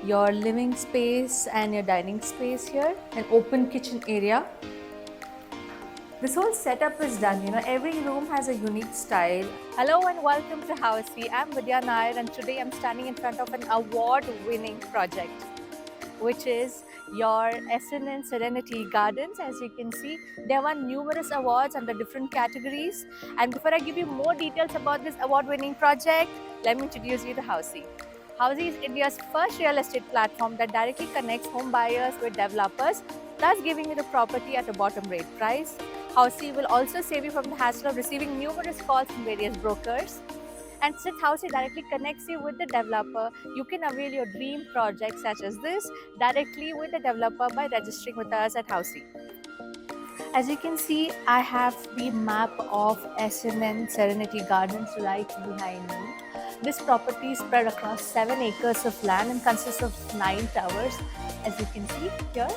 your living space and your dining space here, an open kitchen area. This whole setup is done, every room has a unique style. Hello and welcome to Housey. I'm Vidya Nair and today I'm standing in front of an award-winning project, which is your SNN Serenity Gardens. As you can see, they won numerous awards under different categories. And before I give you more details about this award-winning project, let me introduce you to Housey. Housey is India's first real estate platform that directly connects home buyers with developers, thus giving you the property at a bottom rate price. Housey will also save you from the hassle of receiving numerous calls from various brokers. And since Housey directly connects you with the developer, you can avail your dream projects such as this directly with the developer by registering with us at Housey. As you can see, I have the map of SNN Serenity Gardens right behind me. This property is spread across 7 acres of land and consists of 9 towers, as you can see here.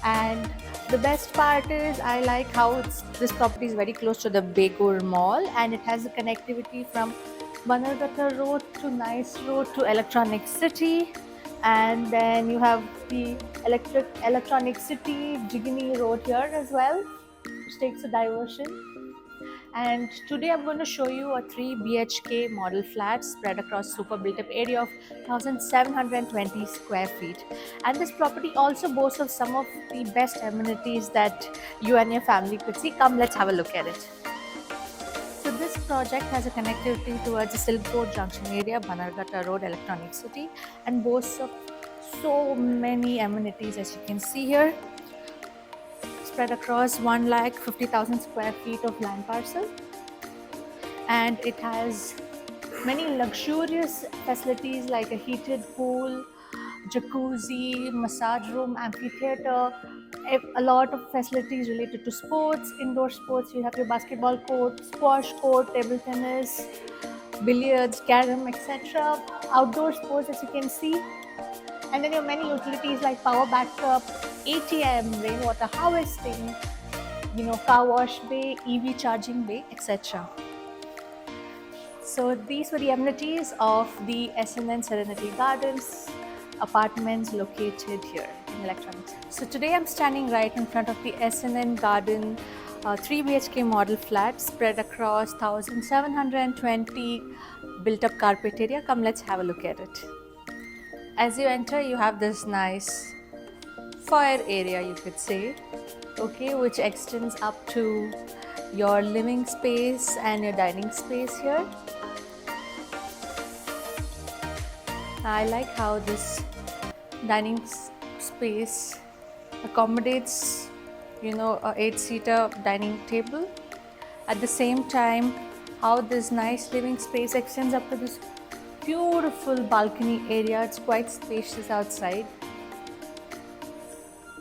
And the best part is I like how this property is very close to the Begur Mall, and it has the connectivity from Banargata Road to Nice Road to Electronic City, and then you have the Electronic City Jigini Road here as well, which takes a diversion. And today I'm going to show you a 3 BHK model flat spread across super built up area of 1720 square feet. And this property also boasts of some of the best amenities that you and your family could see. Come, let's have a look at it. So this project has a connectivity towards the Silk Road Junction area, Banargata Road, Electronic City, and boasts of so many amenities as you can see here, spread across 1,50,000 square feet of land parcel, and it has many luxurious facilities like a heated pool, jacuzzi, massage room, amphitheater, a lot of facilities related to sports, indoor sports. You have your basketball court, squash court, table tennis, billiards, carom, etc. Outdoor sports, as you can see. And then you have many utilities like power backup, ATM, rainwater harvesting, car wash bay, EV charging bay, etc. So these were the amenities of the SNN Serenity Gardens apartments located here in Electronics. So today I'm standing right in front of the SNN Garden 3 BHK model flat spread across 1720 built up carpet area. Come, let's have a look at it. As you enter, you have this nice foyer area, you could say, okay, which extends up to your living space and your dining space here. I like how this dining space accommodates, a 8-seater dining table. At the same time, how this nice living space extends up to this beautiful balcony area. It's quite spacious outside.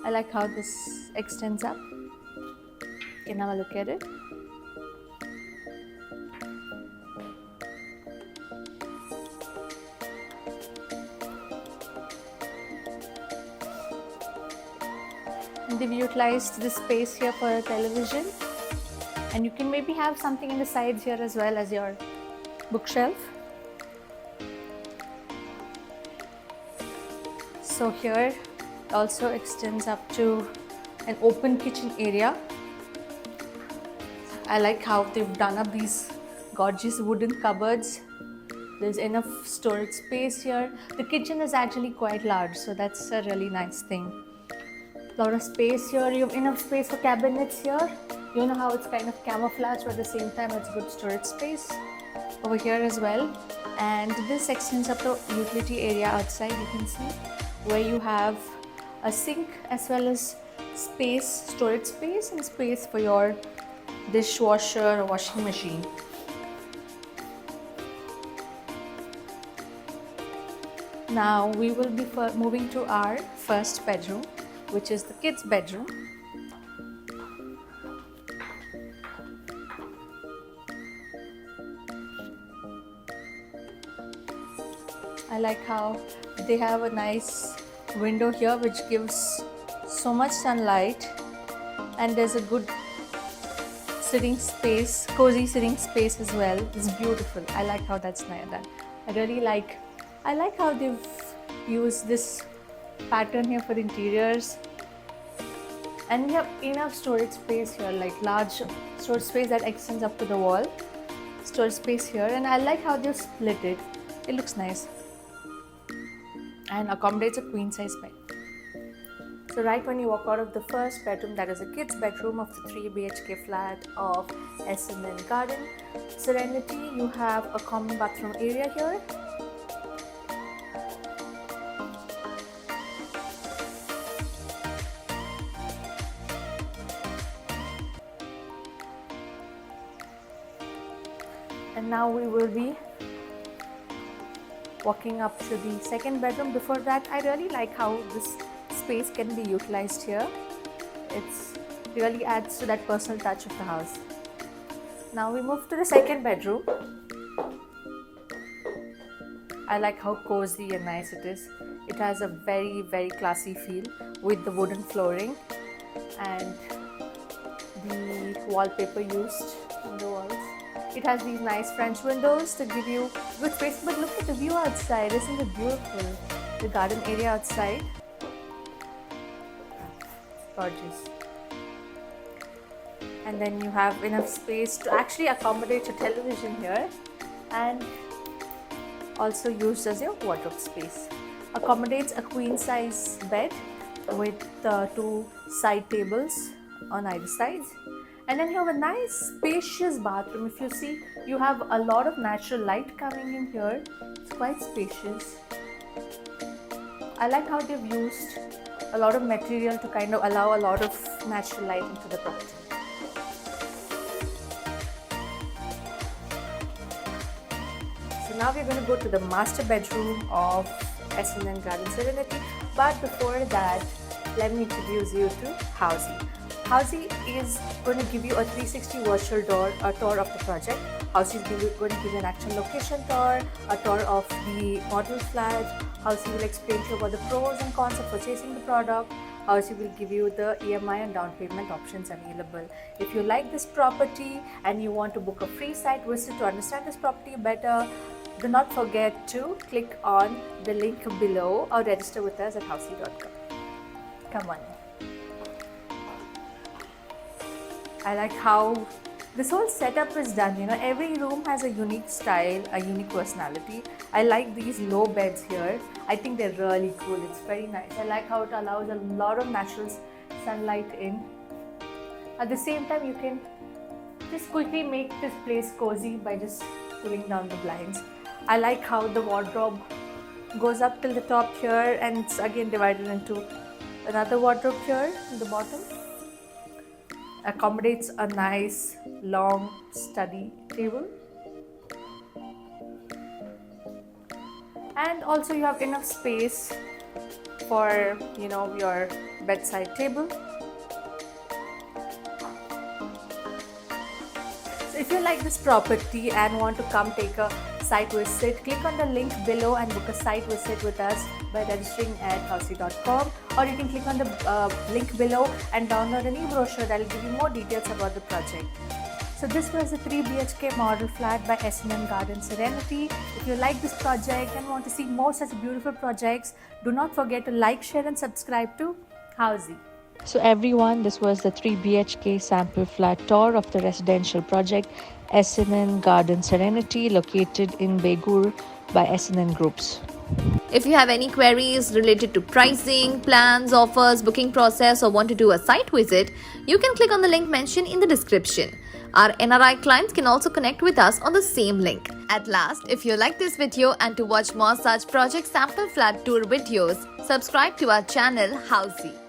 I like how this extends up. You can have a look at it. And they've utilized this space here for a television, and you can maybe have something in the sides here as well as your bookshelf. So here also extends up to an open kitchen area. I like how they've done up these gorgeous wooden cupboards. There's enough storage space here. The kitchen is actually quite large, so that's a really nice thing. A lot of space here. You have enough space for cabinets here. You know how it's kind of camouflage, but at the same time it's good storage space over here as well. And this extends up the utility area outside, you can see, where you have a sink as well as space, storage space, and space for your dishwasher or washing machine. Now we will be moving to our first bedroom, which is the kids' bedroom. I like how they have a nice window here which gives so much sunlight, and there's a good sitting space, cozy sitting space as well. It's beautiful. I like how that's done. I like how they've use this pattern here for the interiors. And we have enough storage space here, like large storage space that extends up to the wall. Storage space here, and I like how they split it. It looks nice and accommodates a queen size bed. So right when you walk out of the first bedroom, that is a kid's bedroom of the 3 BHK flat of S&N Garden Serenity, you have a common bathroom area here. And now we will be walking up to the second bedroom. Before that, I really like how this space can be utilized here. It's really adds to that personal touch of the house. Now we move to the second bedroom. I like how cozy and nice it is. It has a very classy feel with the wooden flooring and the wallpaper used on the walls. It has these nice French windows to give you good space, but look at the view outside. Isn't it beautiful? The garden area outside. Gorgeous. And then you have enough space to actually accommodate your television here, and also used as your wardrobe space. Accommodates a queen size bed with 2 side tables on either sides. And then you have a nice spacious bathroom. If you see, you have a lot of natural light coming in here. It's quite spacious. I like how they've used a lot of material to kind of allow a lot of natural light into the property. So now we're going to go to the master bedroom of S&N Garden Serenity. But before that, let me introduce you to Housey. Housey is going to give you a 360 virtual tour of the project. Housey is going to give you an actual location tour, a tour of the model flat. Housey will explain to you about the pros and cons of purchasing the product. Housey will give you the EMI and down payment options available. If you like this property and you want to book a free site visit to understand this property better, do not forget to click on the link below or register with us at housey.com. Come on. I like how this whole setup is done. You know, every room has a unique style, a unique personality. I like these low beds here. I think they're really cool. It's very nice. I like how it allows a lot of natural sunlight in. At the same time, you can just quickly make this place cozy by just pulling down the blinds. I like how the wardrobe goes up till the top here, and it's again divided into another wardrobe here in the bottom. Accommodates a nice long study table, and also you have enough space for, you know, your bedside table. So if you like this property and want to come take a site visit, click on the link below and book a site visit with us by registering at housey.com, or you can click on the link below and download an e-brochure that will give you more details about the project. So this was a 3 BHK model flat by S&N Garden Serenity. If you like this project and want to see more such beautiful projects, do not forget to like, share and subscribe to Housey. So everyone, this was the 3 BHK sample flat tour of the residential project S&N Garden Serenity, located in Begur by S&N Groups. If you have any queries related to pricing, plans, offers, booking process, or want to do a site visit, you can click on the link mentioned in the description. Our NRI clients can also connect with us on the same link. At last, if you like this video and to watch more such project sample flat tour videos, subscribe to our channel Housey.